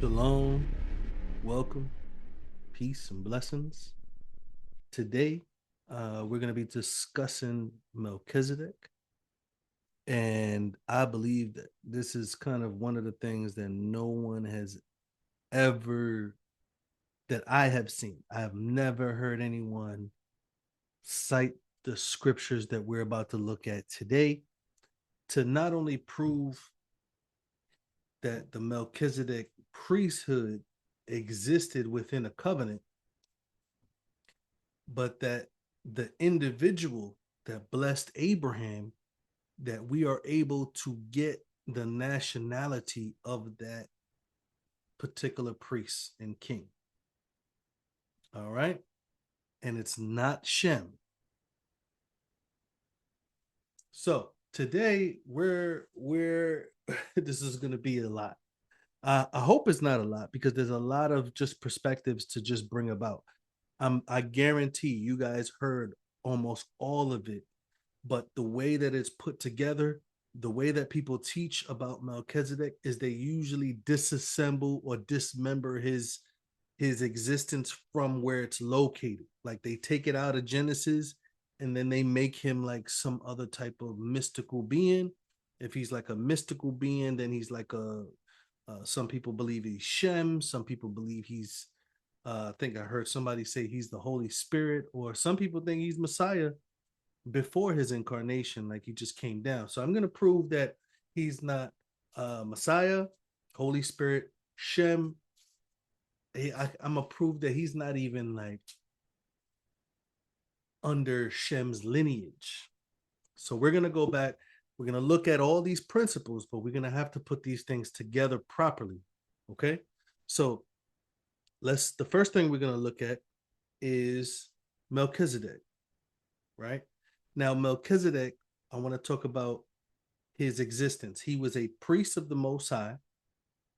Shalom, welcome, peace, and blessings. Today, we're going to be discussing Melchizedek. And I believe that this is kind of one of the things that no one has ever, that I have seen. I have never heard anyone cite the scriptures that we're about to look at today to not only prove that the Melchizedek priesthood existed within a covenant, but that the individual that blessed Abraham, that we are able to get the nationality of that particular priest and king. All right. And it's not Shem. So today we're this is going to be a lot. I hope it's not a lot because there's a lot of just perspectives to just bring about. I guarantee you guys heard almost all of it, but the way that it's put together, the way that people teach about Melchizedek is they usually disassemble or dismember his existence from where it's located. Like they take it out of Genesis and then they make him like some other type of mystical being. If he's like a mystical being, then he's like a some people believe he's Shem. Some people believe he's I think I heard somebody say he's the Holy Spirit, or some people think he's Messiah before his incarnation, like he just came down. So I'm going to prove that he's not Messiah, Holy Spirit, Shem. I'm going to prove that he's not even like under Shem's lineage. So we're going to go back. We're going to look at all these principles, but we're going to have to put these things together properly. Okay. So the first thing we're going to look at is Melchizedek, right? Now, Melchizedek, I want to talk about his existence. He was a priest of the Most High,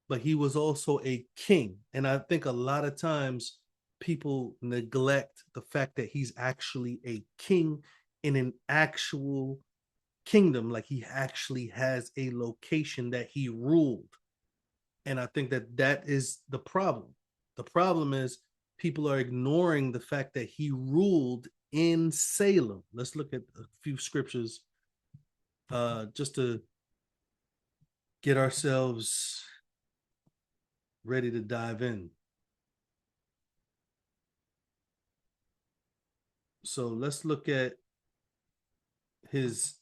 but he was also a king. And I think a lot of times people neglect the fact that he's actually a king in an actual kingdom, like he actually has a location that he ruled. And I think that that is the problem. The problem is people are ignoring the fact that he ruled in Salem. Let's look at a few scriptures just to get ourselves ready to dive in. So let's look at his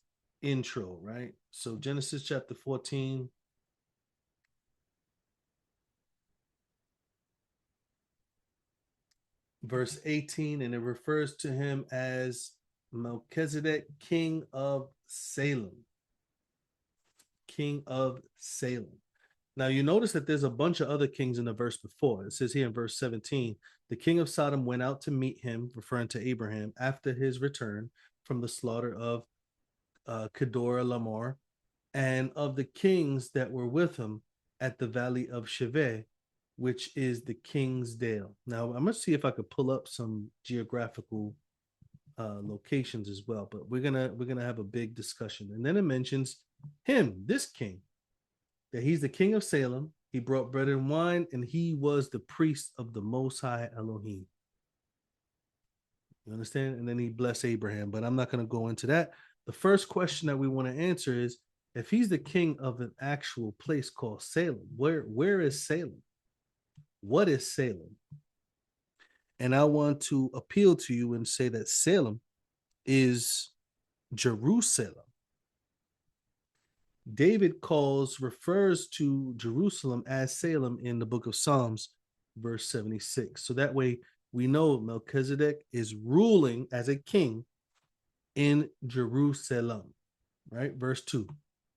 intro, right? So Genesis chapter 14, verse 18, and it refers to him as Melchizedek, king of Salem. King of Salem. Now you notice that there's a bunch of other kings in the verse before. It says here in verse 17, the king of Sodom went out to meet him, referring to Abraham, after his return from the slaughter of Kedor Lamar, and of the kings that were with him at the valley of Sheveh, which is the king's dale. Now I'm gonna see if I could pull up some geographical locations as well, but we're gonna have a big discussion. And then it mentions him, this king, that he's the king of Salem. He brought bread and wine, and he was the priest of the Most High Elohim. You understand? And then he blessed Abraham, but I'm not going to go into that. The first question that we want to answer is, if he's the king of an actual place called Salem, where is Salem? What is Salem? And I want to appeal to you and say that Salem is Jerusalem. David refers to Jerusalem as Salem in the book of Psalms, verse 76. So that way we know Melchizedek is ruling as a king in Jerusalem, right? Verse 2.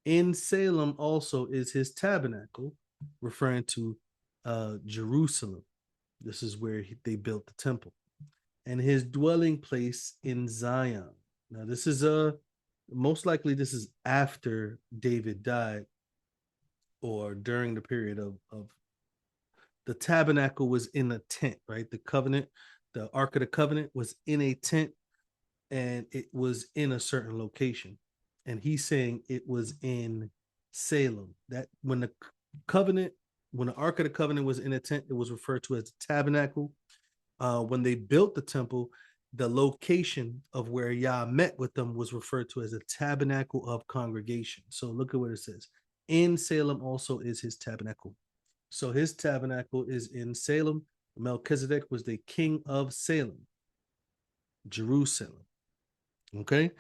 In Salem also is his tabernacle, referring to Jerusalem. This is where they built the temple. And his dwelling place in Zion. Now, this is most likely this is after David died or during the period of the tabernacle was in a tent, right? The covenant, the Ark of the Covenant was in a tent and it was in a certain location. And he's saying it was in Salem. That when the covenant when the Ark of the Covenant was in a tent, it was referred to as the tabernacle. When they built the temple, the location of where Yah met with them was referred to as a tabernacle of congregation. So look at what it says. In Salem also is his tabernacle. So his tabernacle is in Salem. Melchizedek was the king of Salem, Jerusalem. Okay.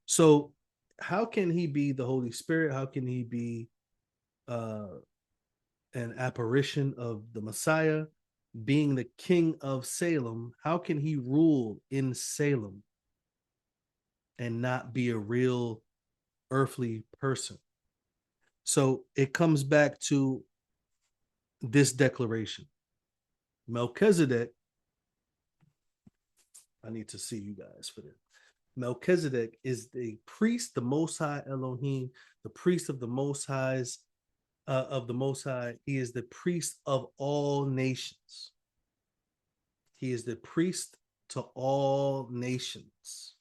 So how can he be the Holy Spirit? How can he be uh, an apparition of the Messiah? Being the king of Salem, how can he rule in Salem and not be a real earthly person? So it comes back to this declaration. Melchizedek, I need to see you guys for this. Melchizedek is the priest, the Most High Elohim, the priest of the Most High's of the Most High. He is the priest of all nations. He is the priest to all nations.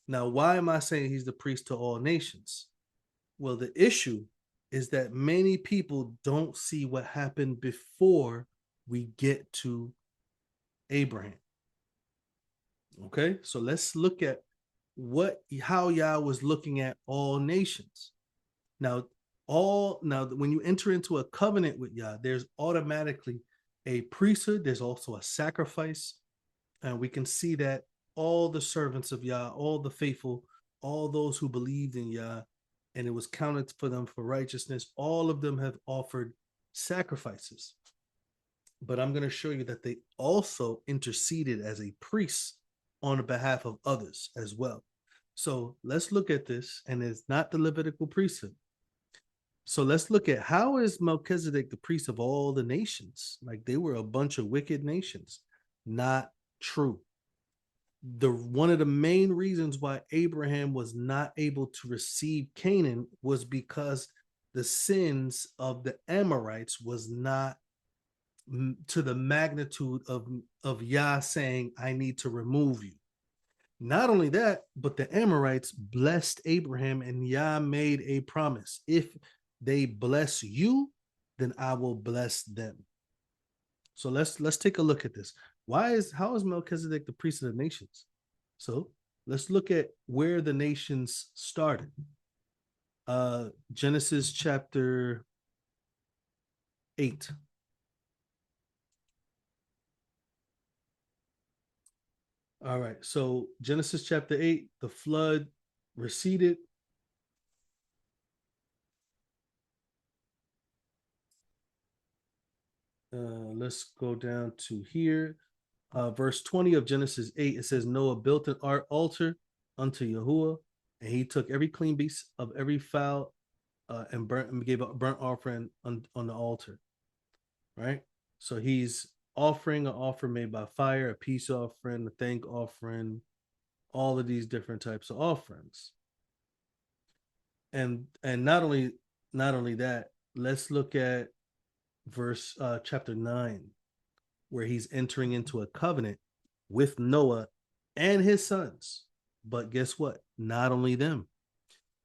Now, why am I saying he's the priest to all nations? Well, the issue is that many people don't see what happened before we get to Abraham. Okay, so let's look at how Yah was looking at all nations. Now, when you enter into a covenant with Yah, there's automatically a priesthood. There's also a sacrifice, and we can see that all the servants of Yah, all the faithful, all those who believed in Yah, and it was counted for them for righteousness, all of them have offered sacrifices. But I'm going to show you that they also interceded as a priest on behalf of others as well. So let's look at this, and it's not the Levitical priesthood. So let's look at how is Melchizedek the priest of all the nations? Like they were a bunch of wicked nations. Not true. One of the main reasons why Abraham was not able to receive Canaan was because the sins of the Amorites was not to the magnitude of Yah saying, I need to remove you. Not only that, but the Amorites blessed Abraham, and Yah made a promise. If they bless you, then I will bless them. So let's take a look at this. How is Melchizedek the priest of the nations? So let's look at where the nations started. Genesis chapter 8. All right, so Genesis chapter 8, the flood receded. Let's go down to here. Verse 20 of Genesis 8, it says, Noah built an altar unto yahuah, and he took every clean beast of every fowl and gave a burnt offering on the altar. Right? So he's offering an offering made by fire, a peace offering, a thank offering, all of these different types of offerings. And not only that, let's look at verse chapter 9, where he's entering into a covenant with Noah and his sons. But guess what? Not only them.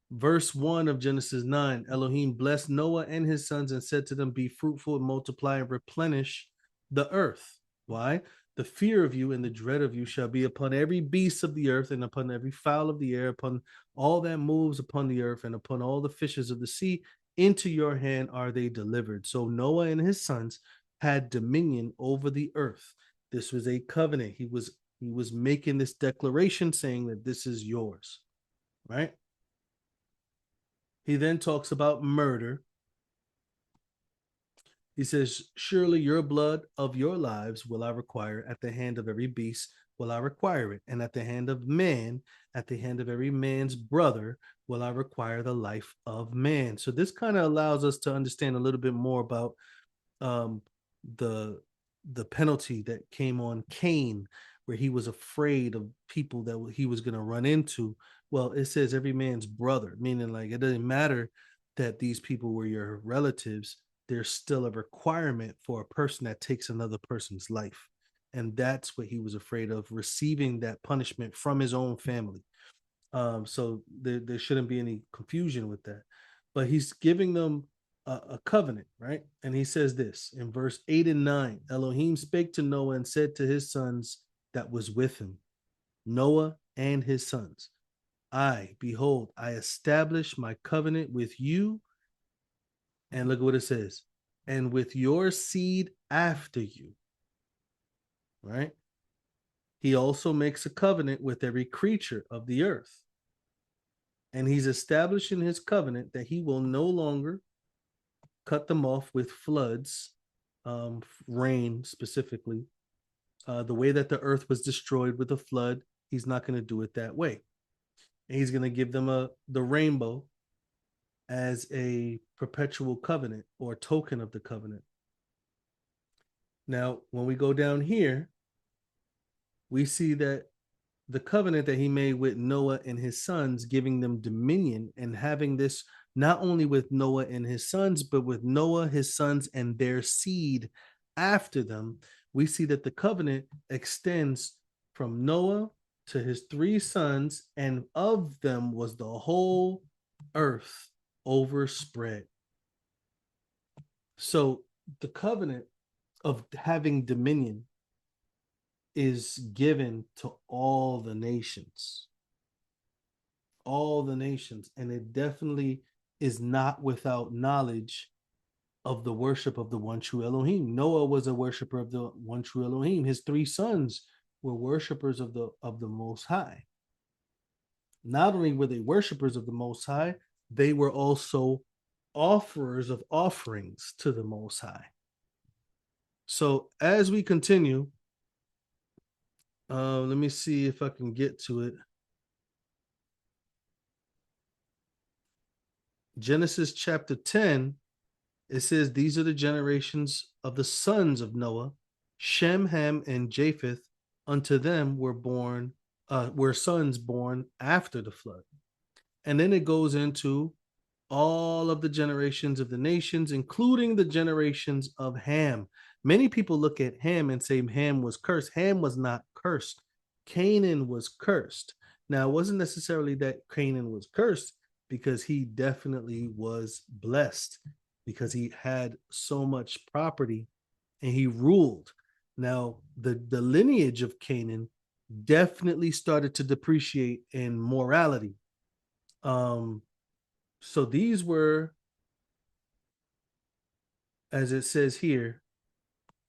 Verse 1 of Genesis 9, Elohim blessed Noah and his sons and said to them, be fruitful and multiply and replenish the earth. Why? The fear of you and the dread of you shall be upon every beast of the earth and upon every fowl of the air, upon all that moves upon the earth and upon all the fishes of the sea. Into your hand are they delivered. So Noah and his sons had dominion over the earth. This was a covenant. He was making this declaration saying that this is yours, right? He then talks about murder. He says, surely your blood of your lives will I require at the hand of every beast will I require it. And at the hand of man, at the hand of every man's brother, will I require the life of man. So this kind of allows us to understand a little bit more about the penalty that came on Cain, where he was afraid of people that he was going to run into. Well, it says every man's brother, meaning like it doesn't matter that these people were your relatives. There's still a requirement for a person that takes another person's life. And that's what he was afraid of, receiving that punishment from his own family. So there shouldn't be any confusion with that. But he's giving them a covenant, right? And he says this in verse 8 and 9. Elohim spake to Noah and said to his sons that was with him, Noah and his sons, behold, I establish my covenant with you. And look at what it says, and with your seed after you, right? He also makes a covenant with every creature of the earth. And he's establishing his covenant that he will no longer cut them off with floods, rain specifically. The way that the earth was destroyed with a flood, he's not going to do it that way. And he's going to give them the rainbow as a perpetual covenant or token of the covenant. Now, when we go down here, we see that the covenant that he made with Noah and his sons, giving them dominion and having this not only with Noah and his sons, but with Noah, his sons, and their seed after them, we see that the covenant extends from Noah to his three sons, and of them was the whole earth overspread. So the covenant of having dominion is given to all the nations. All the nations. And it definitely is not without knowledge of the worship of the one true Elohim. Noah was a worshiper of the one true Elohim. His three sons were worshipers of the Most High. Not only were they worshipers of the Most High, they were also offerers of offerings to the Most High. So as we continue, let me see if I can get to it. Genesis chapter 10, it says, these are the generations of the sons of Noah, Shem, Ham, and Japheth. Unto them were sons born after the flood. And then it goes into all of the generations of the nations, including the generations of Ham. Many people look at Ham and say Ham was cursed. Ham was not cursed. Canaan was cursed. Now, it wasn't necessarily that Canaan was cursed, because he definitely was blessed, because he had so much property and he ruled. Now, the lineage of Canaan definitely started to depreciate in morality. So these were, as it says here,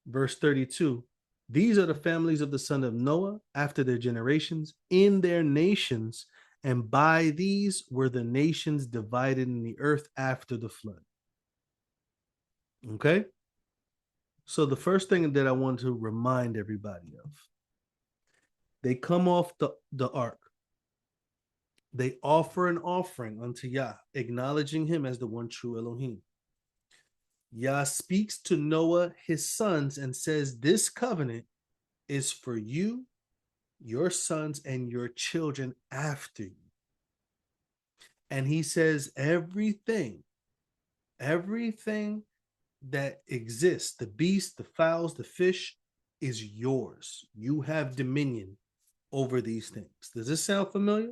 verse 32, these are the families of the son of Noah after their generations in their nations, and by these were the nations divided in the earth after the flood. Okay? So the first thing that I want to remind everybody of, they come off the ark. They offer an offering unto Yah, acknowledging him as the one true Elohim. Yah speaks to Noah, his sons, and says, this covenant is for you, your sons, and your children after you. And he says, everything that exists, the beasts, the fowls, the fish, is yours. You have dominion over these things. Does this sound familiar?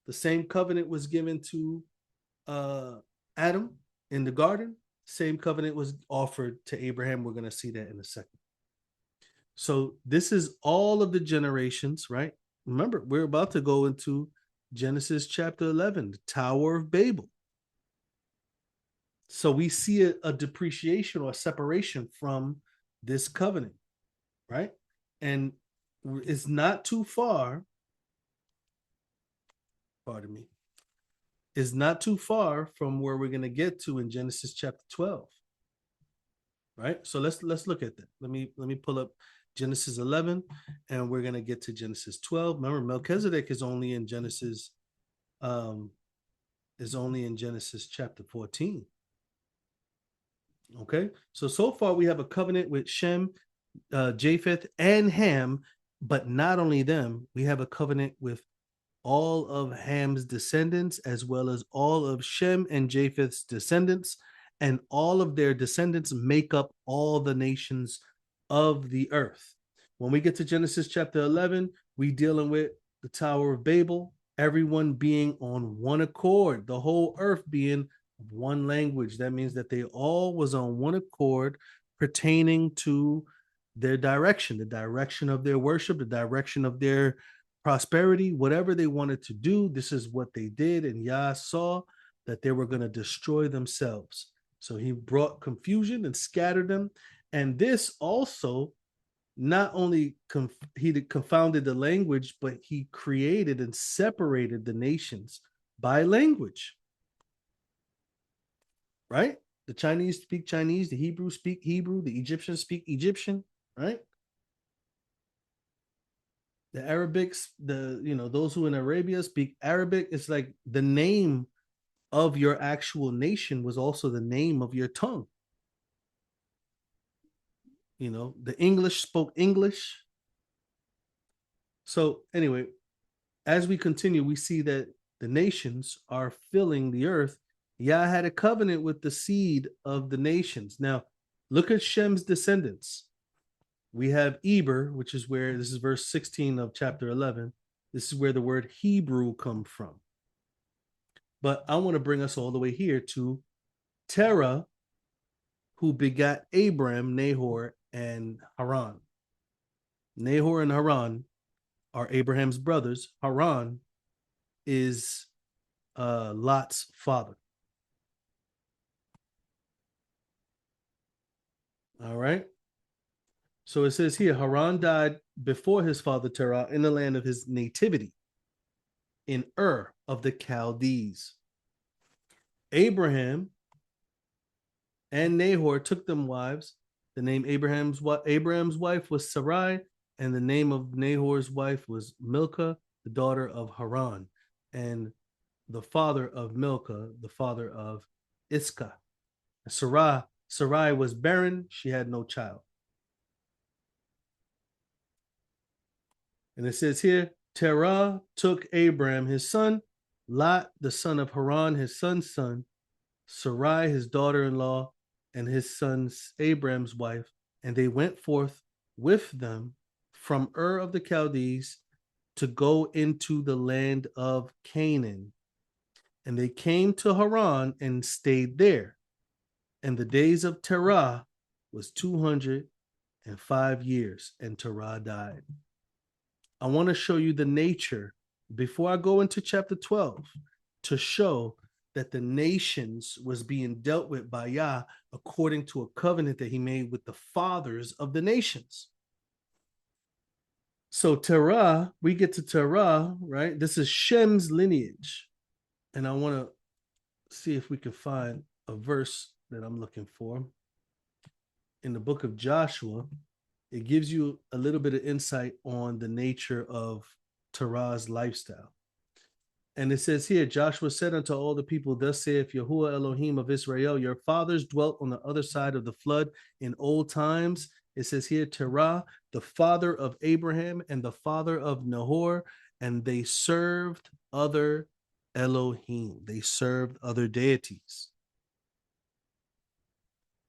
The same covenant was given to Adam in the garden. Same covenant was offered to Abraham. We're going to see that in a second. So this is all of the generations, right? Remember, we're about to go into Genesis chapter 11, the Tower of Babel. So we see a depreciation or a separation from this covenant, right? And it's not too far, pardon me, is not too far from where we're going to get to in Genesis chapter 12. Right? So let's look at that. Let me pull up Genesis 11, and we're going to get to Genesis 12. Remember, Melchizedek is only in Genesis chapter 14. Okay? So far we have a covenant with Shem, Japheth, and Ham, but not only them, we have a covenant with all of Ham's descendants, as well as all of Shem and Japheth's descendants, and all of their descendants make up all the nations of the earth. When we get to Genesis chapter 11, we dealing with the Tower of Babel, everyone being on one accord, the whole earth being one language. That means that they all was on one accord pertaining to their direction, the direction of their worship, the direction of their prosperity, whatever they wanted to do. This is what they did. And Yah saw that they were going to destroy themselves. So he brought confusion and scattered them. And this also not only he confounded the language, but he created and separated the nations by language. Right? The Chinese speak Chinese, the Hebrews speak Hebrew, the Egyptians speak Egyptian, right? The Arabics, those who in Arabia speak Arabic. It's like the name of your actual nation was also the name of your tongue. The English spoke English. So anyway, as we continue, we see that the nations are filling the earth. Yah had a covenant with the seed of the nations. Now, look at Shem's descendants. We have Eber, which is where, this is verse 16 of chapter 11. This is where the word Hebrew comes from. But I want to bring us all the way here to Terah, who begat Abram, Nahor, and Haran. Nahor and Haran are Abraham's brothers. Haran is Lot's father. All right. So it says here, Haran died before his father Terah in the land of his nativity, in Ur of the Chaldees. Abraham and Nahor took them wives. The name Abraham's wife was Sarai, and the name of Nahor's wife was Milcah, the daughter of Haran, and the father of Milcah, the father of Iscah. Sarai was barren; she had no child. And it says here, Terah took Abram his son, Lot the son of Haran his son's son, Sarai his daughter-in-law, and his son Abram's wife, and they went forth with them from Ur of the Chaldees to go into the land of Canaan. And they came to Haran and stayed there. And the days of Terah was 205 years, and Terah died. I want to show you the nature before I go into chapter 12 to show that the nations was being dealt with by Yah according to a covenant that he made with the fathers of the nations. So Terah, we get to Terah, right? This is Shem's lineage. And I want to see if we can find a verse that I'm looking for. In the book of Joshua, it gives you a little bit of insight on the nature of Terah's lifestyle. And it says here, Joshua said unto all the people, thus saith Yahuwah Elohim of Israel, your fathers dwelt on the other side of the flood in old times. It says here, Terah, the father of Abraham and the father of Nahor, and they served other Elohim. They served other deities.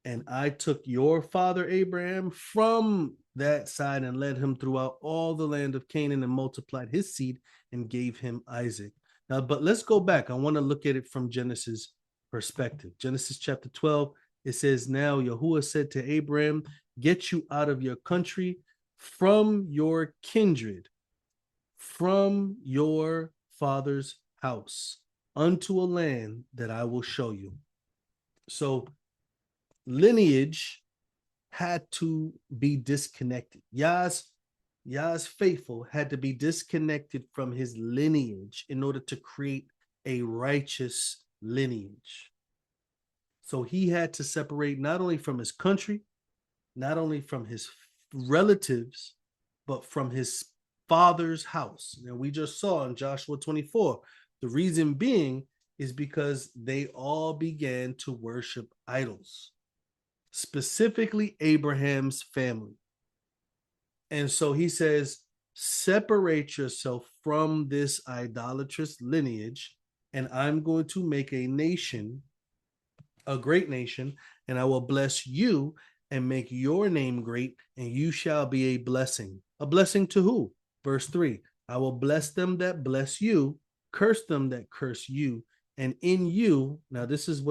And I took your father Abraham from that side and led him throughout all the land of Canaan and multiplied his seed and gave him Isaac. Now, but let's go back. I want to look at it from Genesis perspective. Genesis chapter 12, it says, now yahuah said to Abraham, get you out of your country, from your kindred, from your father's house, unto a land that I will show you. So lineage had to be disconnected. Yah's faithful had to be disconnected from his lineage in order to create a righteous lineage. So he had to separate not only from his country, not only from his relatives, but from his father's house. And we just saw in Joshua 24, the reason being is because they all began to worship idols, specifically Abraham's family. And so he says, separate yourself from this idolatrous lineage, and I'm going to make a nation, a great nation, and I will bless you and make your name great, and you shall be a blessing. A blessing to who? Verse 3, I will bless them that bless you, curse them that curse you, And in you, now this is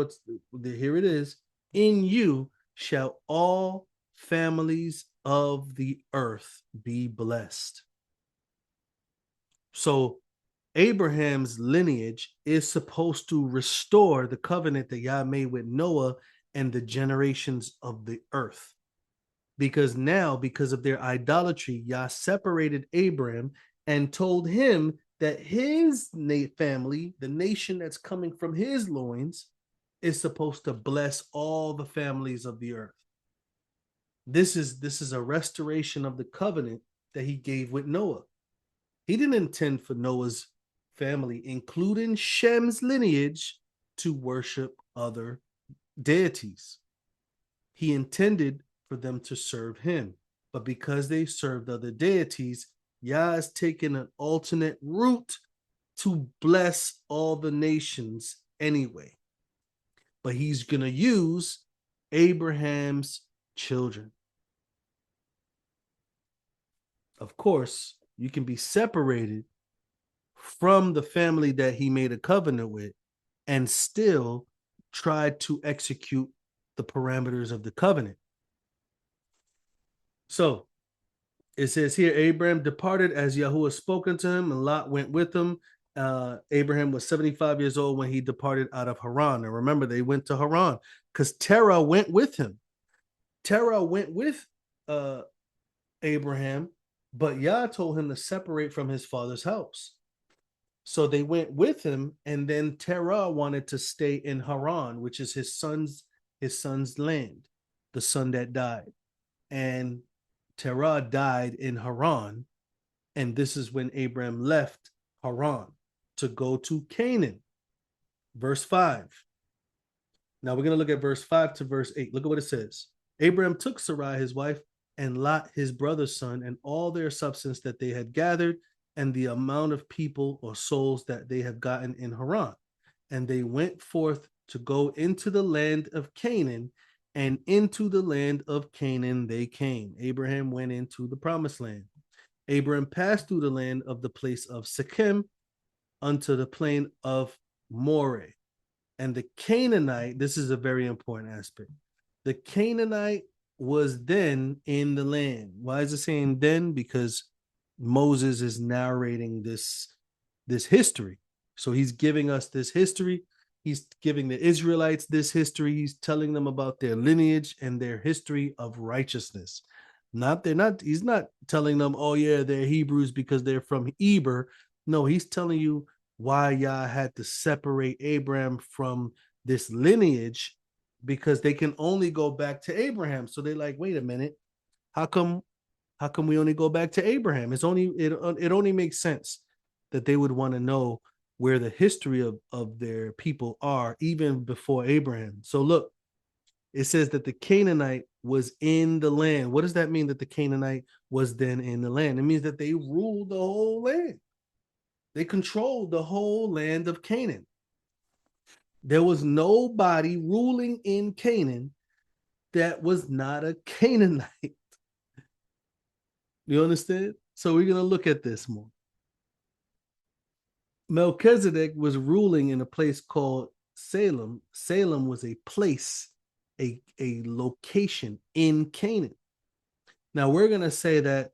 here it is, in you shall all families of the earth be blessed. So Abraham's lineage is supposed to restore the covenant that Yah made with Noah and the generations of the earth. Because now, because of their idolatry, Yah separated Abraham and told him that his family, the nation that's coming from his loins, is supposed to bless all the families of the earth. This is a restoration of the covenant that he gave with Noah. He didn't intend for Noah's family, including Shem's lineage, to worship other deities. He intended for them to serve him. But because they served other deities, Yah has taken an alternate route to bless all the nations anyway. But he's going to use Abraham's children. Of course, you can be separated from the family that he made a covenant with and still try to execute the parameters of the covenant. So it says here, Abraham departed as yahuah spoken to him, and Lot went with him. Abraham was 75 years old when he departed out of Haran. And remember, they went to Haran because Terah went with him. Terah went with Abraham, but Yah told him to separate from his father's house. So they went with him, and then Terah wanted to stay in Haran, which is his son's land, the son that died. And Terah died in Haran, and this is when Abraham left Haran to go to Canaan. Verse 5. Now we're going to look at verse 5 to verse 8. Look at what it says. Abraham took Sarai, his wife, and Lot, his brother's son, and all their substance that they had gathered, and the amount of people or souls that they have gotten in Haran. And they went forth to go into the land of Canaan, and into the land of Canaan they came. Abraham went into the promised land. Abraham passed through the land of the place of Shechem unto the plain of Moreh. And the Canaanite, this is a very important aspect. The Canaanite was then in the land. Why is it saying then? Because Moses is narrating this history. So he's giving us this history. He's giving the Israelites this history. He's telling them about their lineage and their history of righteousness. He's not telling them, oh yeah, they're Hebrews because they're from Eber. No, he's telling you why Yah had to separate Abraham from this lineage, because they can only go back to Abraham. So they're like, wait a minute, how come we only go back to Abraham? It only makes sense that they would want to know where the history of their people are, even before Abraham. So look, it says that the Canaanite was in the land. What does that mean, that the Canaanite was then in the land? It means that they ruled the whole land. They controlled the whole land of Canaan. There was nobody ruling in Canaan that was not a Canaanite. You understand? So we're going to look at this more. Melchizedek was ruling in a place called Salem. Salem was a place, a location in Canaan. Now we're going to say that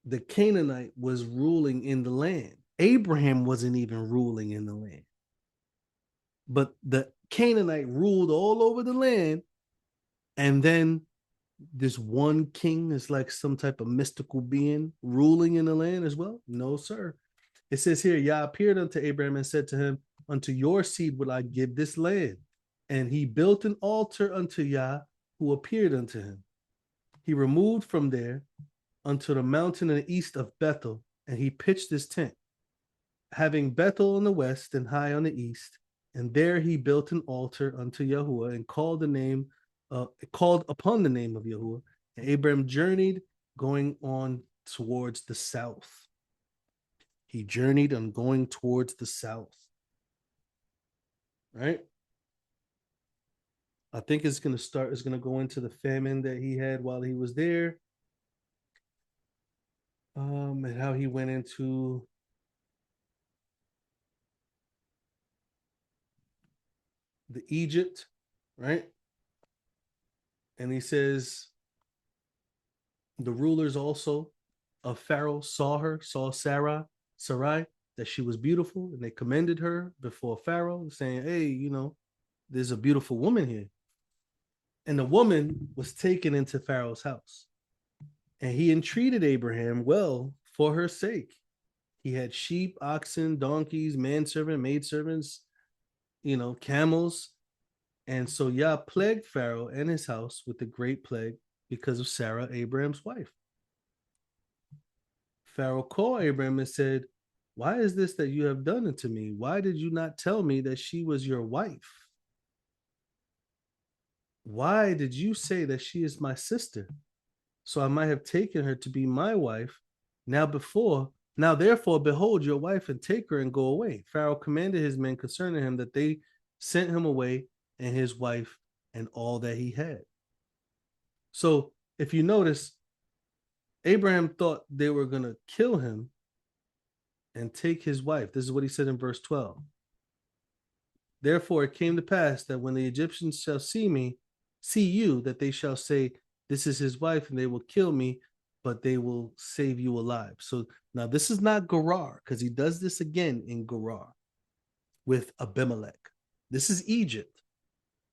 the Canaanite was ruling in the land. Abraham wasn't even ruling in the land. But the Canaanite ruled all over the land. And then this one king is like some type of mystical being ruling in the land as well? No, sir. It says here, Yah appeared unto Abraham and said to him, unto your seed will I give this land. And he built an altar unto Yah, who appeared unto him. He removed from there unto the mountain in the east of Bethel, and he pitched his tent, having Bethel on the west and Hai on the east. And there he built an altar unto yahuah and called upon the name of yahuah. And Abraham journeyed, going on towards the south. He journeyed on going towards the south. Right? I think it's going to go into the famine that he had while he was there. And how he went into the Egypt, right? And he says, the rulers also of Pharaoh saw Sarai, that she was beautiful, and they commended her before Pharaoh, saying, hey, there's a beautiful woman here. And the woman was taken into Pharaoh's house. And he entreated Abraham well for her sake. He had sheep, oxen, donkeys, manservant, maidservants, camels. And so Yah plagued Pharaoh and his house with the great plague because of Sarah, Abraham's wife. Pharaoh called Abraham and said, why is this that you have done unto me? Why did you not tell me that she was your wife? Why did you say that she is my sister? So I might have taken her to be my wife. Now therefore, behold your wife and take her and go away. Pharaoh commanded his men concerning him that they sent him away and his wife and all that he had. So if you notice, Abraham thought they were going to kill him and take his wife. This is what he said in verse 12. Therefore it came to pass that when the Egyptians shall see you, that they shall say, this is his wife, and they will kill me, but they will save you alive. So now this is not Gerar, because he does this again in Gerar with Abimelech. This is Egypt.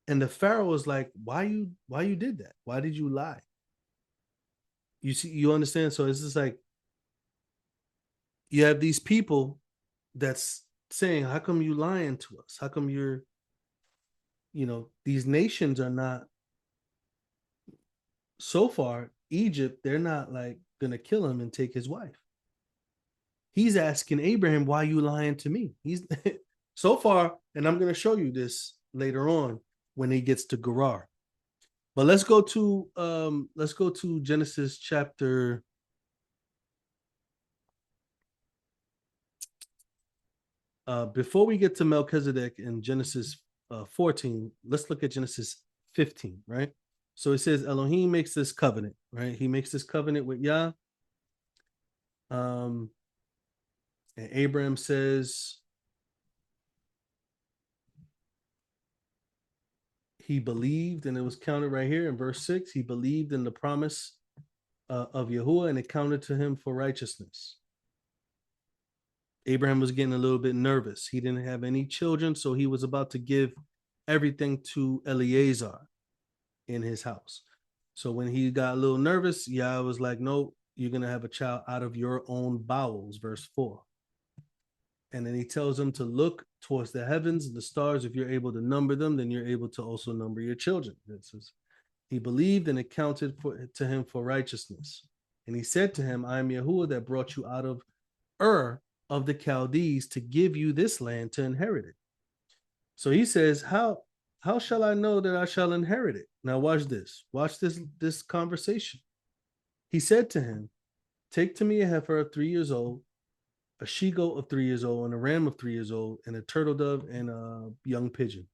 And the Pharaoh is like, why you did that? Why did you lie? You understand? So it's just like, you have these people that's saying, how come you lying to us? How come these nations are not, so far, Egypt, they're not like gonna kill him and take his wife. He's asking Abraham, why are you lying to me? He's so far, and I'm gonna show you this later on when he gets to Gerar. But let's go to Genesis chapter before we get to Melchizedek in Genesis 14, let's look at Genesis 15, right? So it says Elohim makes this covenant, right? He makes this covenant with Yah. And Abraham says he believed, and it was counted right here in verse 6. He believed in the promise of yahuah, and it counted to him for righteousness. Abraham was getting a little bit nervous. He didn't have any children, so he was about to give everything to Eliezer in his house. So when he got a little nervous, Yah was like, no, you're going to have a child out of your own bowels, verse 4. And then he tells him to look towards the heavens and the stars. If you're able to number them, then you're able to also number your children. He believed, and it counted to him for righteousness. And he said to him, I am Yahuwah that brought you out of Ur of the Chaldees to give you this land to inherit it. So he says, how shall I know that I shall inherit it? Now watch this. Watch this conversation. He said to him, take to me a heifer of 3 years old, a she-goat of 3 years old, and a ram of 3 years old, and a turtle dove and a young pigeon.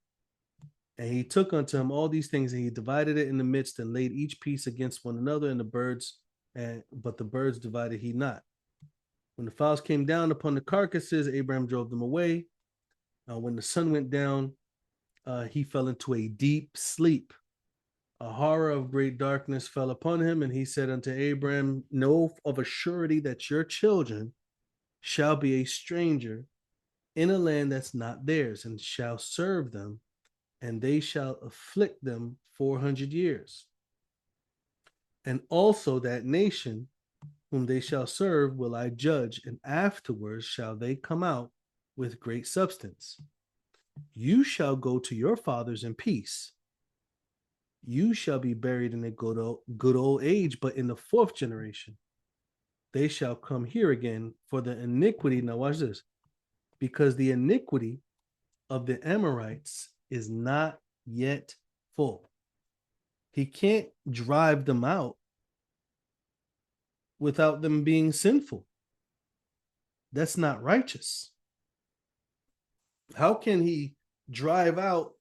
And he took unto him all these things, and he divided it in the midst, and laid each piece against one another, and but the birds divided he not. When the fowls came down upon the carcasses, Abraham drove them away. When the sun went down, he fell into a deep sleep. A horror of great darkness fell upon him, and he said unto Abraham, know of a surety that your children shall be a stranger in a land that's not theirs, and shall serve them, and they shall afflict them 400 years. And also that nation whom they shall serve will I judge, and afterwards shall they come out with great substance. You shall go to your fathers in peace. You shall be buried in a good old age, but in the fourth generation, they shall come here again for the iniquity. Now watch this. Because the iniquity of the Amorites is not yet full. He can't drive them out without them being sinful. That's not righteous. How can he drive out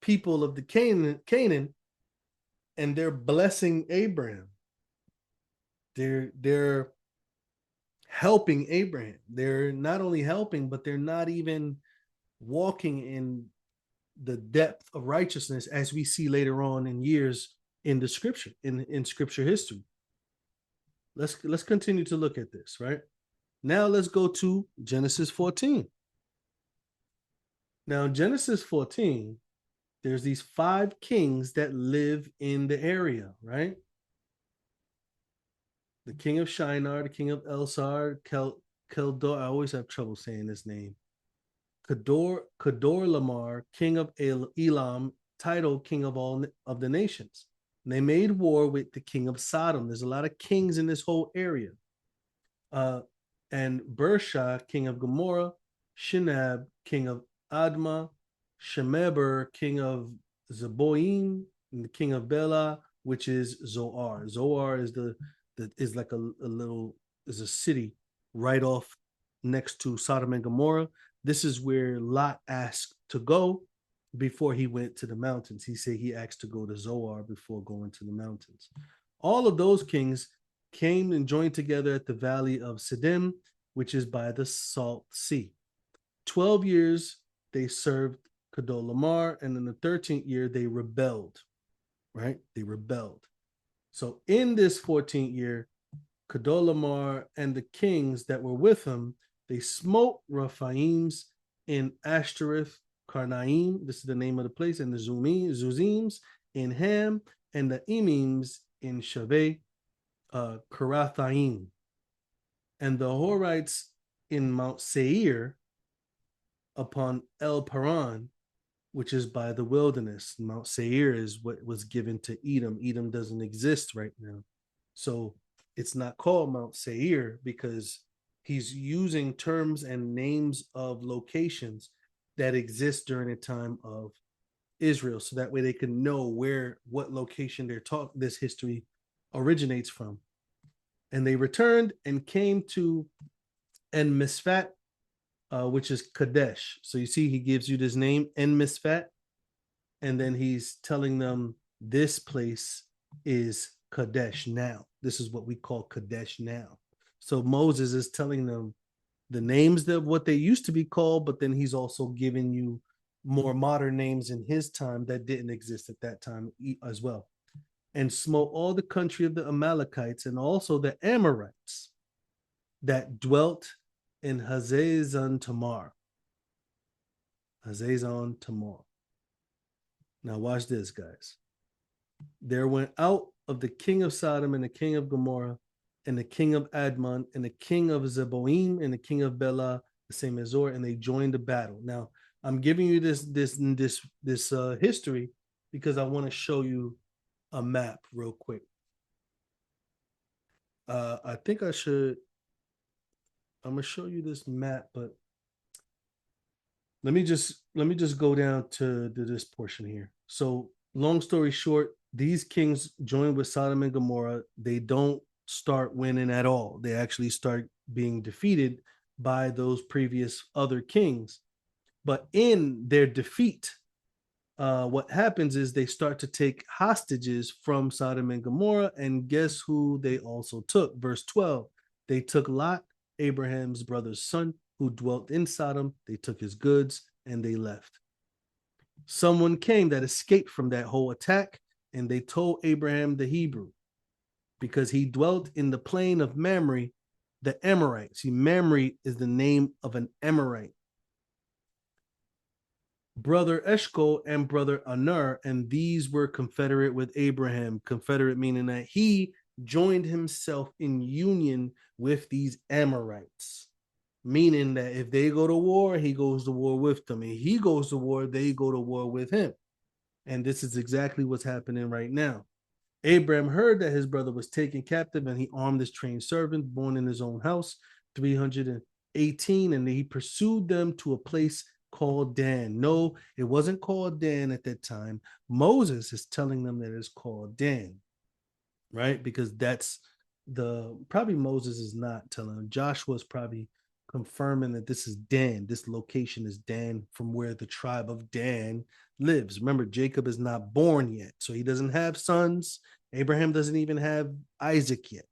people of the Canaan and they're blessing Abraham? They're helping Abraham. They're not only helping, but they're not even walking in the depth of righteousness as we see later on in years in the scripture, in scripture history. Let's continue to look at this, right? Now let's go to Genesis 14. Now, in Genesis 14, there's these 5 kings that live in the area, right? The king of Shinar, the king of Elsar, Keldor. I always have trouble saying this name. Kedor Lamar, king of Elam, titled king of all of the nations. And they made war with the king of Sodom. There's a lot of kings in this whole area. And Bersha, king of Gomorrah, Shinab, king of Admah, Shemeber, king of Zeboim, and the king of Bela, which is Zoar. Zoar is is like a little is a city right off next to Sodom and Gomorrah. This is where Lot asked to go before he went to the mountains. He said he asked to go to Zoar before going to the mountains. All of those kings came and joined together at the valley of Siddim, which is by the Salt Sea. 12 years they served Kedolamar, and in the 13th year they rebelled, right? They rebelled. So in this 14th year, Kedolamar and the kings that were with him, they smote Rephaims in Ashtoreth, Karnaim, this is the name of the place, and the Zuzims in Ham, and the Emims in Shaveh, Karathaim, and the Horites in Mount Seir upon El Paran, which is by the wilderness. Mount Seir is what was given to Edom. Edom doesn't exist right now. So it's not called Mount Seir because he's using terms and names of locations that exist during the time of Israel. So that way they can know what location this history originates from. And they returned and came to En Misfat, which is Kadesh. So you see, he gives you this name, En Misfat, and then he's telling them this place is Kadesh now. This is what we call Kadesh now. So Moses is telling them the names of what they used to be called, but then he's also giving you more modern names in his time that didn't exist at that time as well. And smote all the country of the Amalekites and also the Amorites that dwelt in Hazazon Tamar. Hazazon Tamar. Now watch this, guys. There went out of the king of Sodom and the king of Gomorrah and the king of Admon and the king of Zeboim and the king of Bela, the same as Zor, and they joined the battle. Now I'm giving you this history because I want to show you a map real quick. I think I'm gonna show you this map, but let me just go down to this portion here. So long story short, these kings joined with Sodom and Gomorrah. They don't start winning at all. They actually start being defeated by those previous other kings. But in their defeat, what happens is they start to take hostages from Sodom and Gomorrah, and guess who they also took? Verse 12, they took Lot, Abraham's brother's son, who dwelt in Sodom. They took his goods and they left. Someone came that escaped from that whole attack, and they told Abraham the Hebrew, because he dwelt in the plain of Mamre, the Amorite. See, Mamre is the name of an Amorite. Brother Eshcol and brother Aner, and these were confederate with Abraham. Confederate meaning that he joined himself in union with these Amorites, meaning that if they go to war, he goes to war with them. If he goes to war, they go to war with him. And this is exactly what's happening right now. Abraham heard that his brother was taken captive, and he armed his trained servant born in his own house, 318, and he pursued them to a place called Dan. No, it wasn't called Dan at that time. Moses is telling them that it's called Dan, right? Because that's probably Moses is not telling them. Joshua's probably confirming that this is Dan. This location is Dan, from where the tribe of Dan lives. Remember, Jacob is not born yet, so he doesn't have sons. Abraham doesn't even have Isaac yet.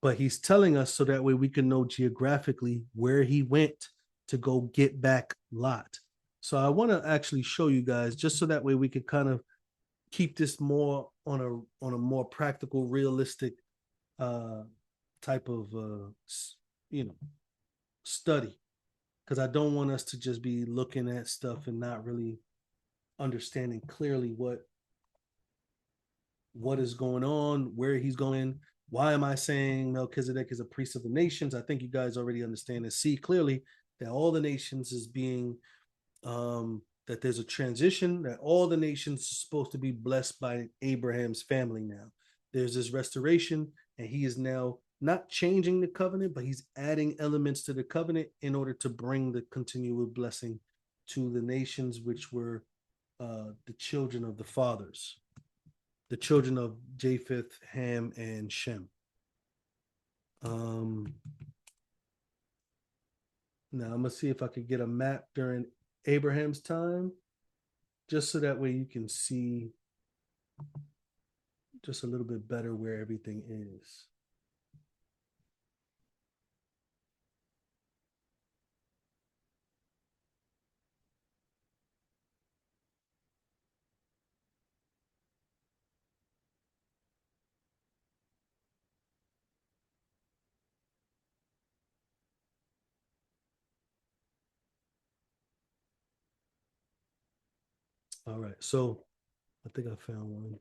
But he's telling us so that way we can know geographically where he went to go get back Lot. So I want to actually show you guys just so that way we can kind of keep this more on a more practical, realistic uh type of you know study, because I don't want us to just be looking at stuff and not really understanding clearly what is going on, where he's going. Why am I saying Melchizedek is a priest of the nations? I think you guys already understand and see clearly that all the nations is being that there's a transition, that all the nations are supposed to be blessed by Abraham's family now. There's this restoration, and he is now not changing the covenant, but he's adding elements to the covenant in order to bring the continual blessing to the nations, which were the children of the fathers, the children of Japheth, Ham, and Shem. Um, Now I'm gonna see if I could get a map during Abraham's time, just so that way you can see just a little bit better where everything is. All right, so I think I found one.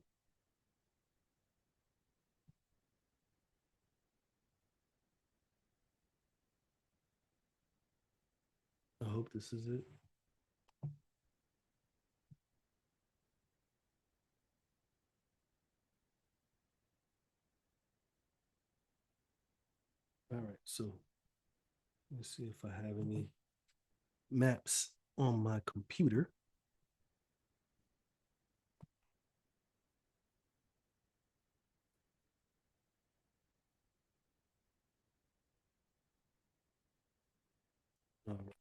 I hope this is it. All right, so let me see if I have any maps on my computer. All right.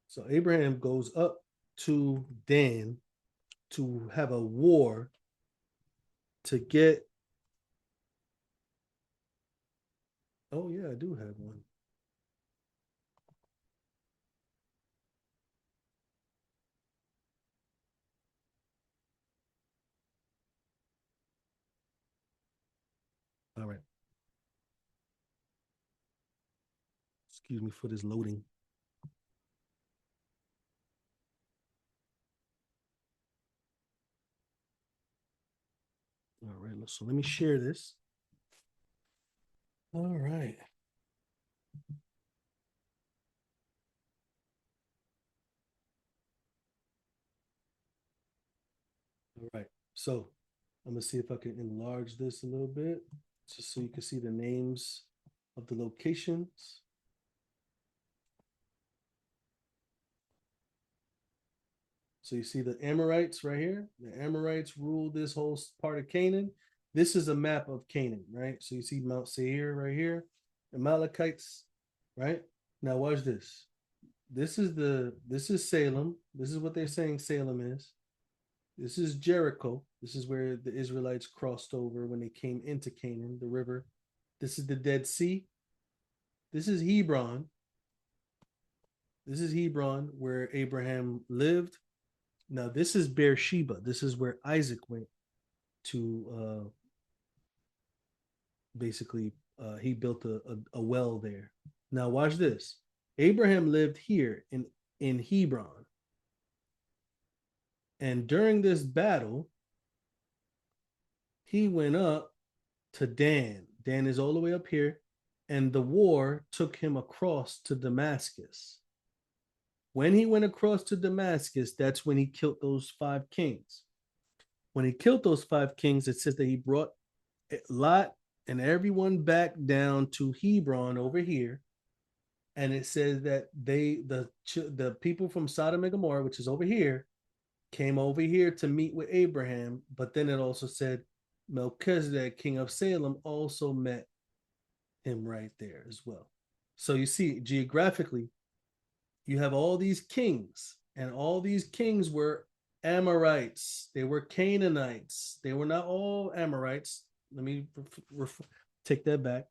So Abraham goes up to Dan to have a war to get. Oh yeah, I do have one. All right. Excuse me for this loading. All right, so let me share this. All right. All right. So I'm gonna see if I can enlarge this a little bit, just so you can see the names of the locations. So you see the Amorites right here. The Amorites ruled this whole part of Canaan. This is a map of Canaan, right? So you see Mount Seir right here, the Amalekites, right? Now watch this. This is Salem. This is what they're saying Salem is. This is Jericho. This is where the Israelites crossed over when they came into Canaan, the river. This is the Dead Sea. This is Hebron. This is Hebron, where Abraham lived. Now, this is Beersheba. This is where Isaac went to basically, he built a well there. Now, watch this. Abraham lived here in Hebron. And during this battle, he went up to Dan. Dan is all the way up here. And the war took him across to Damascus. When he went across to Damascus, that's when he killed those 5 kings. When he killed those 5 kings, it says that he brought Lot and everyone back down to Hebron over here. And it says that the people from Sodom and Gomorrah, which is over here, came over here to meet with Abraham. But then it also said Melchizedek, king of Salem, also met him right there as well. So you see, geographically, you have all these kings, and all these kings were Amorites. They were Canaanites. They were not all Amorites. Let me take that back.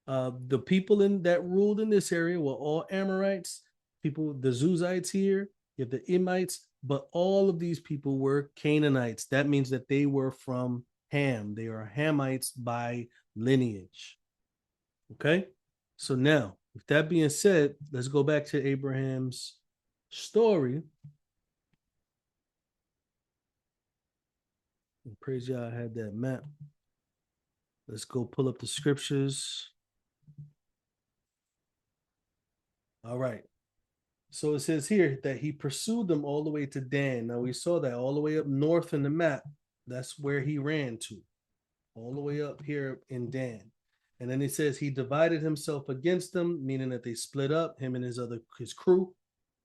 The people that ruled in this area were all Amorites, people, the Zuzites here, you have the Emites, but all of these people were Canaanites. That means that they were from Ham. They are Hamites by lineage. Okay? So now, with that being said, let's go back to Abraham's story. And praise Yah, I had that map. Let's go pull up the scriptures. All right. So it says here that he pursued them all the way to Dan. Now we saw that all the way up north in the map. That's where he ran to, all the way up here in Dan. And then it says he divided himself against them, meaning that they split up, him and his crew,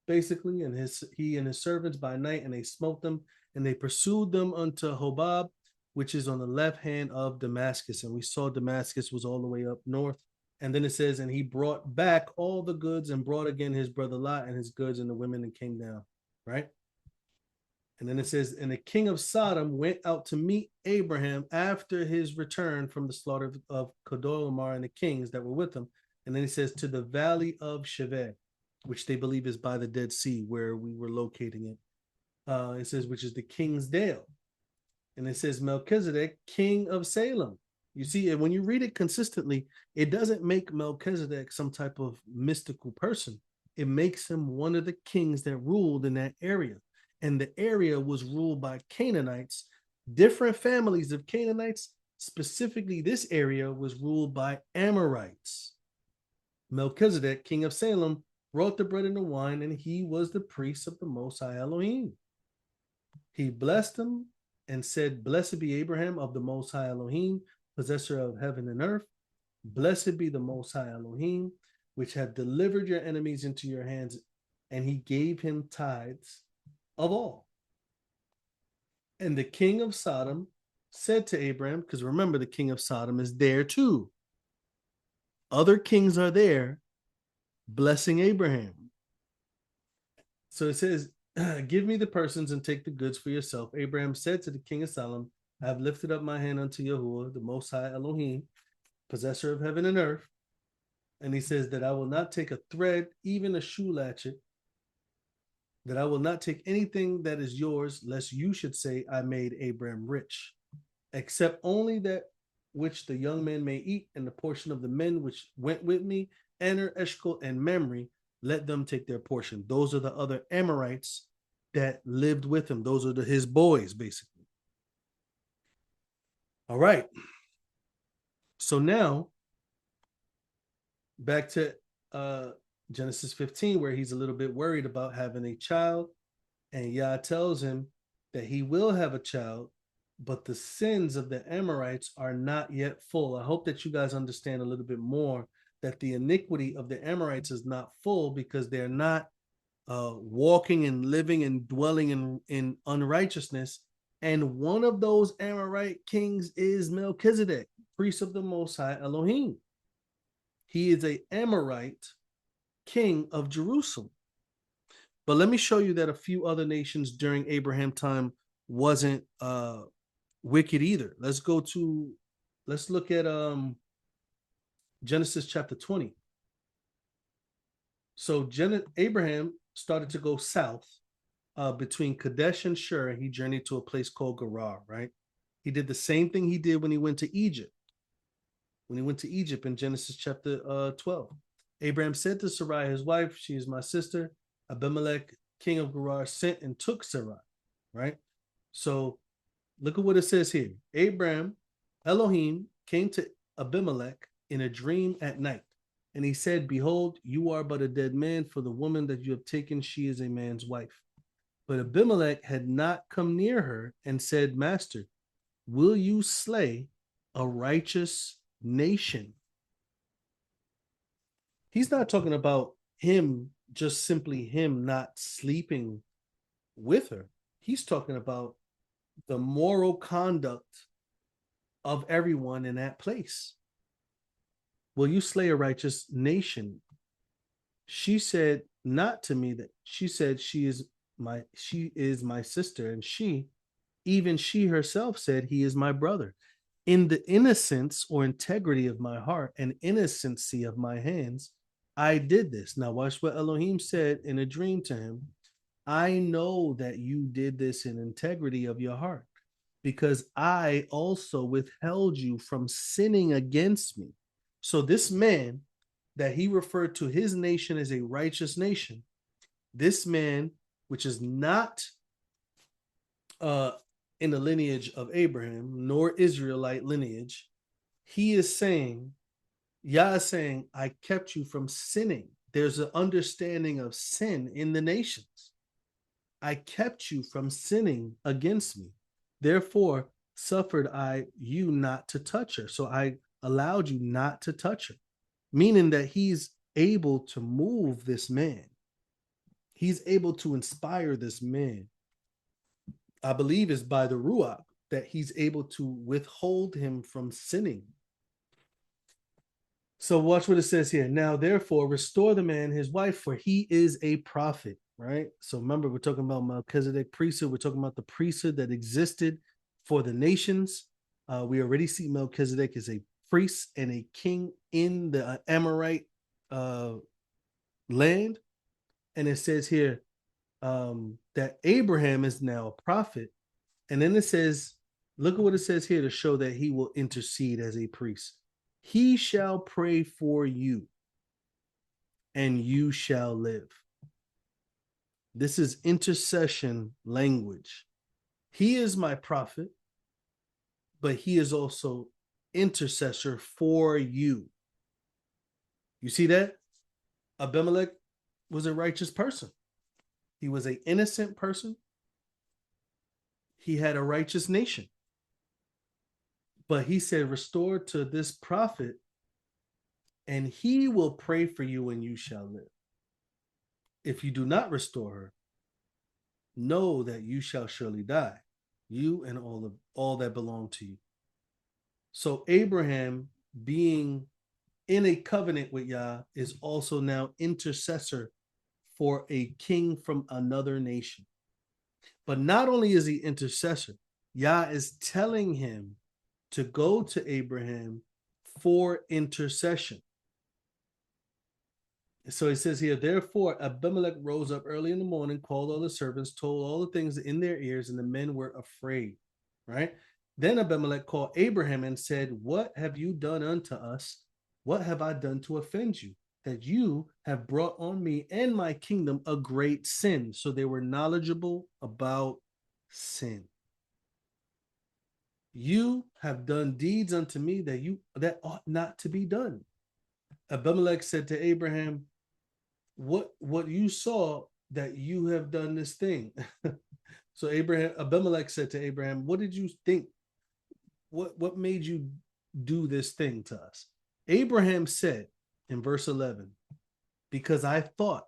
basically, and he and his servants by night, and they smote them, and they pursued them unto Hobab, which is on the left hand of Damascus. And we saw Damascus was all the way up north. And then it says, and he brought back all the goods and brought again his brother Lot and his goods and the women and came down, right? And then it says, and the king of Sodom went out to meet Abraham after his return from the slaughter of Chedorlaomer and the kings that were with him. And then he says, to the valley of Shaveh, which they believe is by the Dead Sea, where we were locating it. It says, which is the king's dale. And it says, Melchizedek, king of Salem. You see, and when you read it consistently, it doesn't make Melchizedek some type of mystical person. It makes him one of the kings that ruled in that area. And the area was ruled by Canaanites, different families of Canaanites. Specifically, this area was ruled by Amorites. Melchizedek, king of Salem, brought the bread and the wine, and he was the priest of the Most High Elohim. He blessed him and said, blessed be Abraham of the Most High Elohim, possessor of heaven and earth. Blessed be the Most High Elohim, which have delivered your enemies into your hands. And he gave him tithes of all. And the king of Sodom said to Abraham, because remember, the king of Sodom is there too. Other kings are there blessing Abraham. So it says, give me the persons and take the goods for yourself. Abraham said to the king of Sodom, I have lifted up my hand unto yahuah, the Most High Elohim, possessor of heaven and earth. And he says that I will not take a thread, even a shoe latchet, that I will not take anything that is yours, lest you should say, I made Abraham rich, except only that which the young men may eat, and the portion of the men which went with me, Aner, Eshcol, and Mamre, let them take their portion. Those are the other Amorites that lived with him. Those are his boys, basically. All right. So now, back to Genesis 15, where he's a little bit worried about having a child. And Yah tells him that he will have a child, but the sins of the Amorites are not yet full. I hope that you guys understand a little bit more that the iniquity of the Amorites is not full because they're not walking and living and dwelling in unrighteousness. And one of those Amorite kings is Melchizedek, priest of the Most High Elohim. He is an Amorite king of Jerusalem. But let me show you that a few other nations during Abraham's time wasn't wicked either. Let's look at Genesis chapter 20. So Abraham started to go south between Kadesh and Shur, and he journeyed to a place called Gerar, right? He did the same thing he did when he went to Egypt. When he went to Egypt in Genesis chapter 12. Abraham said to Sarai, his wife, she is my sister. Abimelech, king of Gerar, sent and took Sarai, right? So look at what it says here. Abraham, Elohim, came to Abimelech in a dream at night. And he said, behold, you are but a dead man, for the woman that you have taken, she is a man's wife. But Abimelech had not come near her and said, Master, will you slay a righteous nation? He's not talking about him, just simply him not sleeping with her. He's talking about the moral conduct of everyone in that place. Will you slay a righteous nation? She said not to me that she said she is my sister, and even she herself said he is my brother. In the innocence or integrity of my heart and innocency of my hands, I did this. Now watch what Elohim said in a dream to him. I know that you did this in integrity of your heart, because I also withheld you from sinning against me. So this man that he referred to his nation as a righteous nation, this man, which is not uh, in the lineage of Abraham, nor Israelite lineage, he is saying, Yah is saying, I kept you from sinning. There's an understanding of sin in the nations. I kept you from sinning against me. Therefore, suffered I you not to touch her. So I allowed you not to touch her, meaning that he's able to move this man. He's able to inspire this man. I believe is by the Ruach that he's able to withhold him from sinning. So watch what it says here. Now, therefore, restore the man his wife, for he is a prophet, right? So remember, we're talking about Melchizedek priesthood. We're talking about the priesthood that existed for the nations. We already see Melchizedek as a priest and a king in the Amorite land. And it says here that Abraham is now a prophet. And then it says, look at what it says here to show that he will intercede as a priest. He shall pray for you, and you shall live. This is intercession language. He is my prophet, but he is also intercessor for you. You see that? Abimelech was a righteous person. He was an innocent person. He had a righteous nation. But he said, restore to this prophet, and he will pray for you and you shall live. If you do not restore her, know that you shall surely die, you and all that belong to you. So Abraham, being in a covenant with Yah, is also now intercessor for a king from another nation. But not only is he intercessor, Yah is telling him to go to Abraham for intercession. So he says here, therefore Abimelech rose up early in the morning, called all the servants, told all the things in their ears, and the men were afraid, right? Then Abimelech called Abraham and said, what have you done unto us? What have I done to offend you, that you have brought on me and my kingdom a great sin? So they were knowledgeable about sin. You have done deeds unto me that ought not to be done. Abimelech said to Abraham, what you saw that you have done this thing. So Abimelech said to Abraham, what did you think? What made you do this thing to us? Abraham said in verse 11, because I thought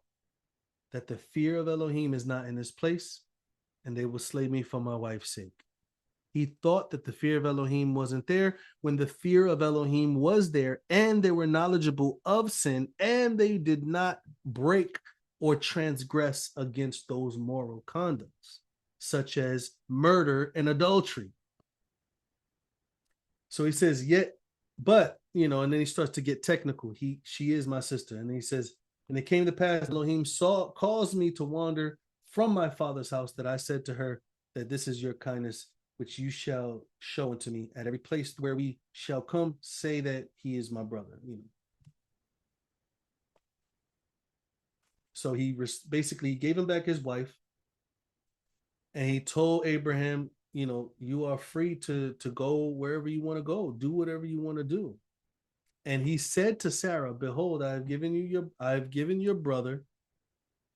that the fear of Elohim is not in this place, and they will slay me for my wife's sake. He thought that the fear of Elohim wasn't there when the fear of Elohim was there, and they were knowledgeable of sin, and they did not break or transgress against those moral conducts, such as murder and adultery. So he says, yet, but, and then he starts to get technical. She is my sister. And he says, and it came to pass, Elohim caused me to wander from my father's house, that I said to her, that this is your kindness, which you shall show unto me at every place where we shall come, say that he is my brother. So he basically gave him back his wife, and he told Abraham, you are free to go wherever you want to go, do whatever you want to do. And he said to Sarah, behold, I have given your brother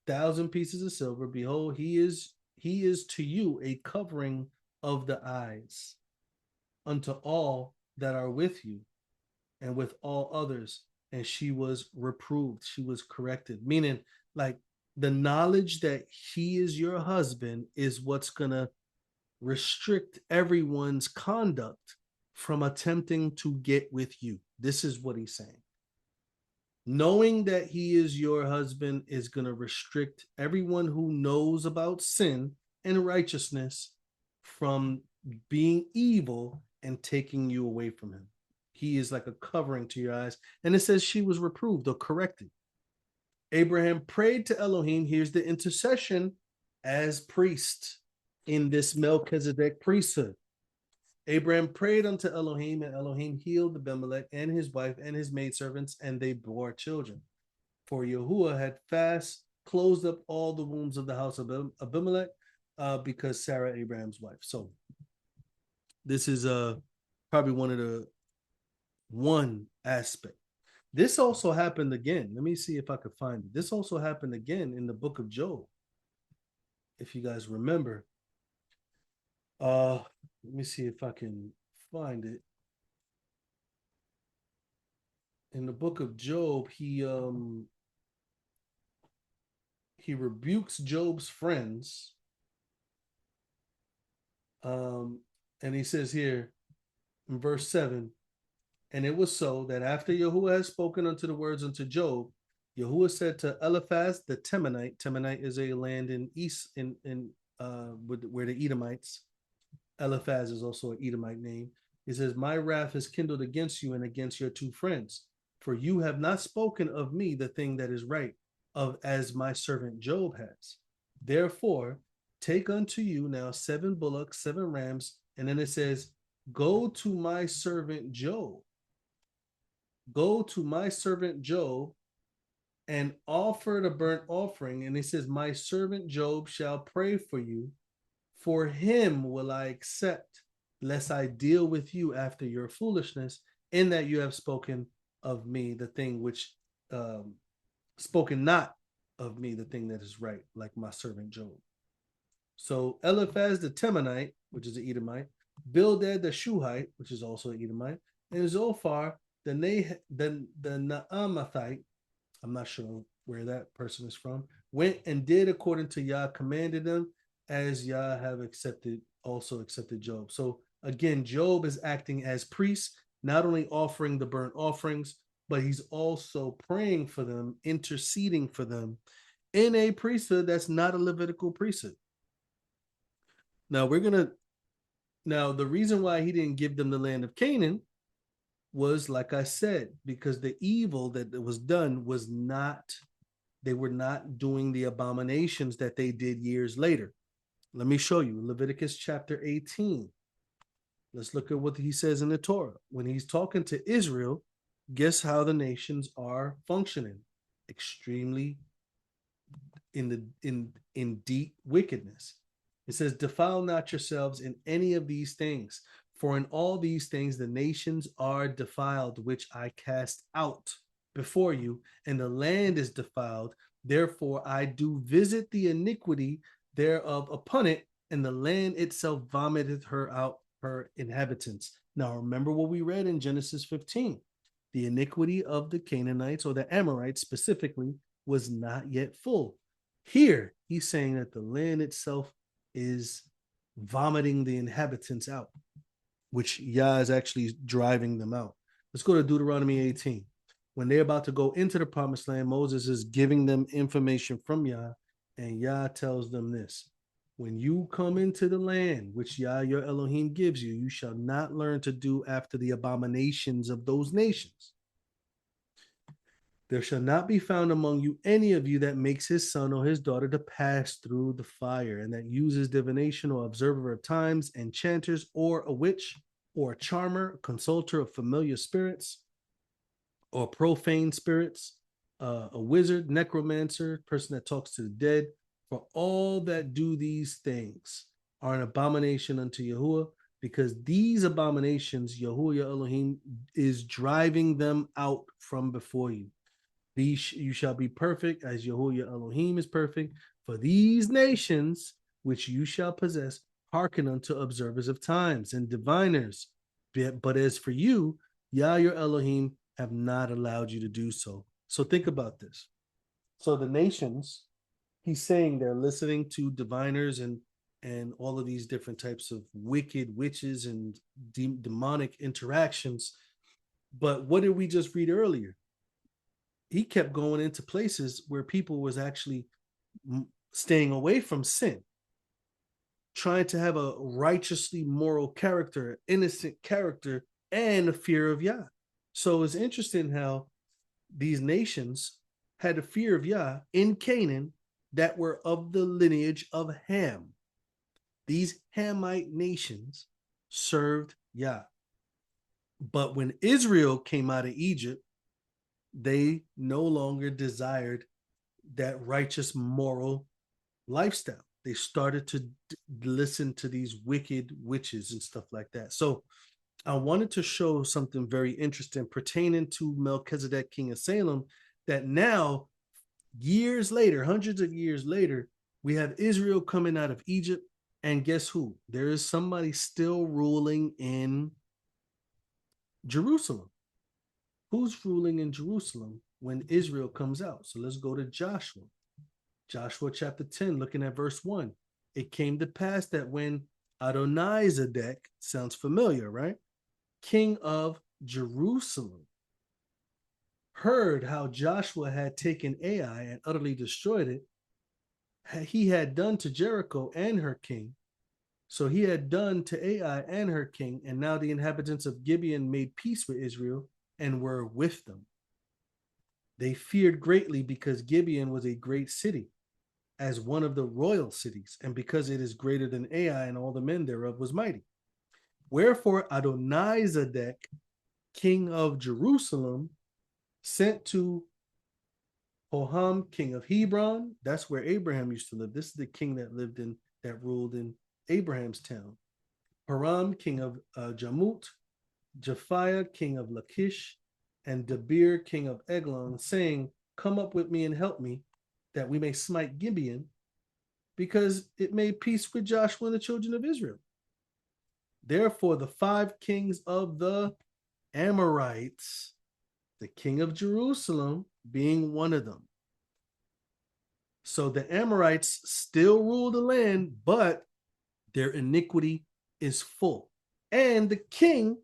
1,000 pieces of silver. Behold, he is to you a covering of the eyes unto all that are with you and with all others. And she was reproved. She was corrected. Meaning, like, the knowledge that he is your husband is what's going to restrict everyone's conduct from attempting to get with you. This is what he's saying. Knowing that he is your husband is going to restrict everyone who knows about sin and righteousness from being evil and taking you away from him. He is like a covering to your eyes. And it says she was reproved or corrected. Abraham prayed to Elohim. Here's the intercession as priest in this Melchizedek priesthood. Abraham prayed unto Elohim, and Elohim healed Abimelech and his wife and his maidservants, and they bore children. For yahuah had fast closed up all the wombs of the house of Abimelech because Sarah, Abraham's wife. So this is probably one aspect. This also happened again. Let me see if I could find it. This also happened again in the book of Job. If you guys remember. Let me see if I can find it. In the book of Job, he rebukes Job's friends. And he says here in verse 7, and it was so that after yahuah had spoken unto the words unto Job, yahuah said to Eliphaz the Temanite. Temanite is a land in east where the Edomites. Eliphaz is also an Edomite name. He says, my wrath is kindled against you and against your two friends, for you have not spoken of me the thing that is right, as my servant Job has. Therefore, take unto you now 7 bullocks, 7 rams, and then it says, go to my servant Job. Go to my servant Job and offer the burnt offering. And he says, my servant Job shall pray for you. For him will I accept, lest I deal with you after your foolishness, in that you have spoken of me the thing which spoken not of me the thing that is right, like my servant Job. So Eliphaz the Temanite, which is an Edomite, Bildad the Shuhite, which is also an Edomite, and Zophar the Naamathite, I'm not sure where that person is from, went and did according to Yah commanded them, as Yah have also accepted Job. So again, Job is acting as priest, not only offering the burnt offerings, but he's also praying for them, interceding for them in a priesthood that's not a Levitical priesthood. Now the reason why he didn't give them the land of Canaan was, like I said, because the evil that was done was not, they were not doing the abominations that they did years later. Let me show you Leviticus chapter 18. Let's look at what he says in the Torah. When he's talking to Israel, guess how the nations are functioning? Extremely in deep wickedness. It says, defile not yourselves in any of these things, for in all these things the nations are defiled, which I cast out before you, and the land is defiled. Therefore I do visit the iniquity thereof upon it, and the land itself vomiteth her out her inhabitants. Now remember what we read in Genesis 15. The iniquity of the Canaanites, or the Amorites specifically, was not yet full. Here, he's saying that the land itself is vomiting the inhabitants out, which Yah is actually driving them out. Let's go to Deuteronomy 18. When they're about to go into the promised land, Moses is giving them information from Yah, and Yah tells them this: when you come into the land which Yah your Elohim gives you, you shall not learn to do after the abominations of those nations. There shall not be found among you any of you that makes his son or his daughter to pass through the fire, and that uses divination or observer of times, enchanters, or a witch, or a charmer, consulter of familiar spirits, or profane spirits, a wizard, necromancer, person that talks to the dead. For all that do these things are an abomination unto yahuah, because these abominations, yahuah your Elohim is driving them out from before you. You shall be perfect as yahuah your Elohim is perfect. For these nations which you shall possess hearken unto observers of times and diviners. But as for you, Yah your Elohim have not allowed you to do so. So think about this. So the nations, he's saying they're listening to diviners and all of these different types of wicked witches and demonic interactions. But what did we just read earlier? He kept going into places where people was actually staying away from sin, trying to have a righteously moral character, innocent character, and a fear of Yah. So it's interesting how these nations had a fear of Yah in Canaan that were of the lineage of Ham. These Hamite nations served Yah. But when Israel came out of Egypt, they no longer desired that righteous moral lifestyle. They started to listen to these wicked witches and stuff like that. So I wanted to show something very interesting pertaining to Melchizedek, king of Salem, that now, years later, hundreds of years later, we have Israel coming out of Egypt. And guess who? There is somebody still ruling in Jerusalem. Who's ruling in Jerusalem when Israel comes out? So let's go to Joshua. Joshua chapter 10, looking at verse 1. It came to pass that when Adonizedek, sounds familiar, right? King of Jerusalem, heard how Joshua had taken Ai and utterly destroyed it, he had done to Jericho and her king. So he had done to Ai and her king, and now the inhabitants of Gibeon made peace with Israel and were with them. They feared greatly because Gibeon was a great city, as one of the royal cities, and because it is greater than Ai, and all the men thereof was mighty. Wherefore Adonizedek, king of Jerusalem, sent to Hoham, king of Hebron. That's where Abraham used to live. This is the king that ruled in Abraham's town. Param, king of Jarmut, Japhiah, king of Lachish, and Debir, king of Eglon, saying, come up with me and help me, that we may smite Gibeon, because it made peace with Joshua and the children of Israel. Therefore, the 5 kings of the Amorites, the king of Jerusalem being one of them. So the Amorites still rule the land, but their iniquity is full. And the king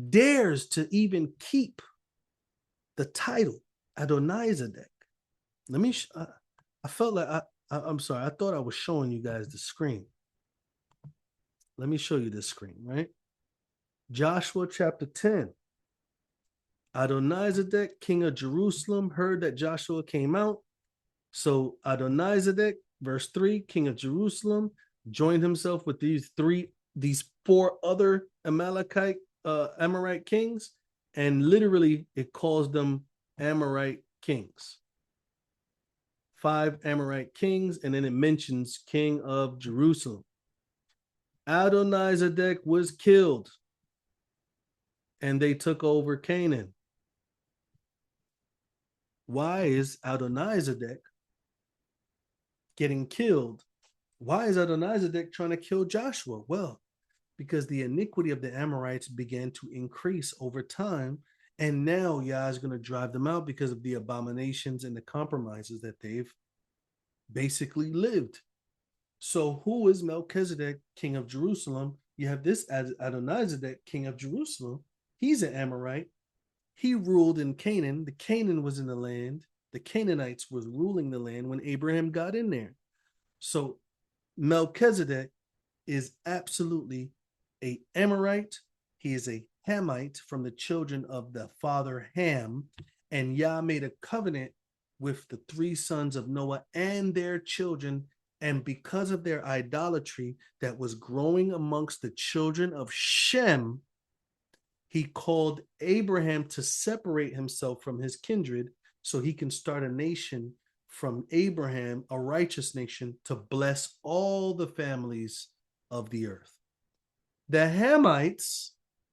dares to even keep the title Adonizedek. Let me, I felt like, I'm sorry, I thought I was showing you guys the screen. Let me show you this screen, right? Joshua chapter 10. Adonizedek, king of Jerusalem, heard that Joshua came out. So Adonizedek, verse 3, king of Jerusalem, joined himself with these 4 other Amorite kings, and literally it calls them Amorite kings. 5 Amorite kings, and then it mentions king of Jerusalem. Adonizedek was killed, and they took over Canaan. Why is Adonizedek getting killed? Why is Adonizedek trying to kill Joshua? Well, because the iniquity of the Amorites began to increase over time, and now Yah is going to drive them out because of the abominations and the compromises that they've basically lived. So who is Melchizedek, king of Jerusalem? You have this as Adonizedek, king of Jerusalem. He's an Amorite. He ruled in Canaan. The Canaan was in the land. The Canaanites was ruling the land when Abraham got in there. So Melchizedek is absolutely an Amorite. He is a Hamite from the children of the father Ham. And Yah made a covenant with the 3 sons of Noah and their children. And because of their idolatry that was growing amongst the children of Shem, he called Abraham to separate himself from his kindred so he can start a nation from Abraham, a righteous nation, to bless all the families of the earth. The Hamites,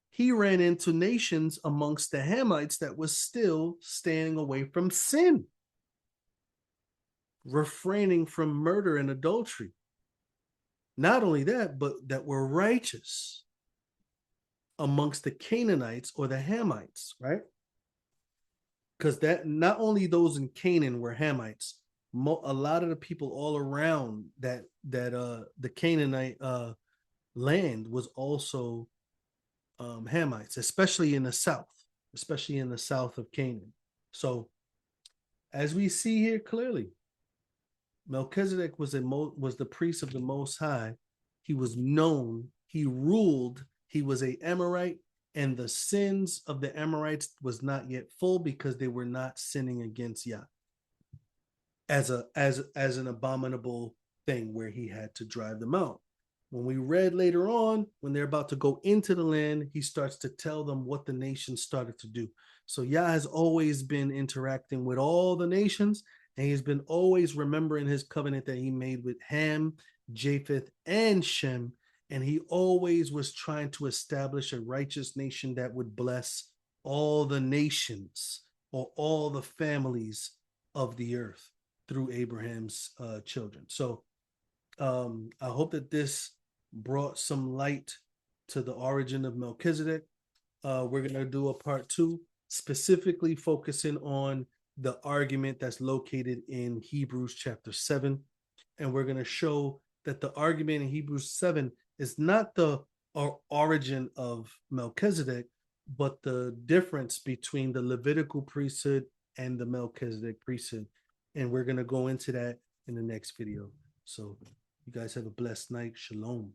he ran into nations amongst the Hamites that was still staying away from sin, refraining from murder and adultery. Not only that, but that were righteous amongst the Canaanites or the Hamites, right? Because that not only those in Canaan were Hamites, a lot of the people all around that the Canaanite land was also Hamites, especially in the south of Canaan. So as we see here clearly, Melchizedek was the priest of the Most High. He was known. He ruled. He was a Amorite, and the sins of the Amorites was not yet full because they were not sinning against Yah as an abominable thing where he had to drive them out. When we read later on, when they're about to go into the land, he starts to tell them what the nations started to do. So Yah has always been interacting with all the nations, and he's been always remembering his covenant that he made with Ham, Japheth, and Shem. And he always was trying to establish a righteous nation that would bless all the nations or all the families of the earth through Abraham's children. So I hope that this brought some light to the origin of Melchizedek. We're going to do a part 2, specifically focusing on the argument that's located in Hebrews chapter 7. And we're going to show that the argument in Hebrews 7 is not the origin of Melchizedek, but the difference between the Levitical priesthood and the Melchizedek priesthood. And we're going to go into that in the next video. So you guys have a blessed night. Shalom.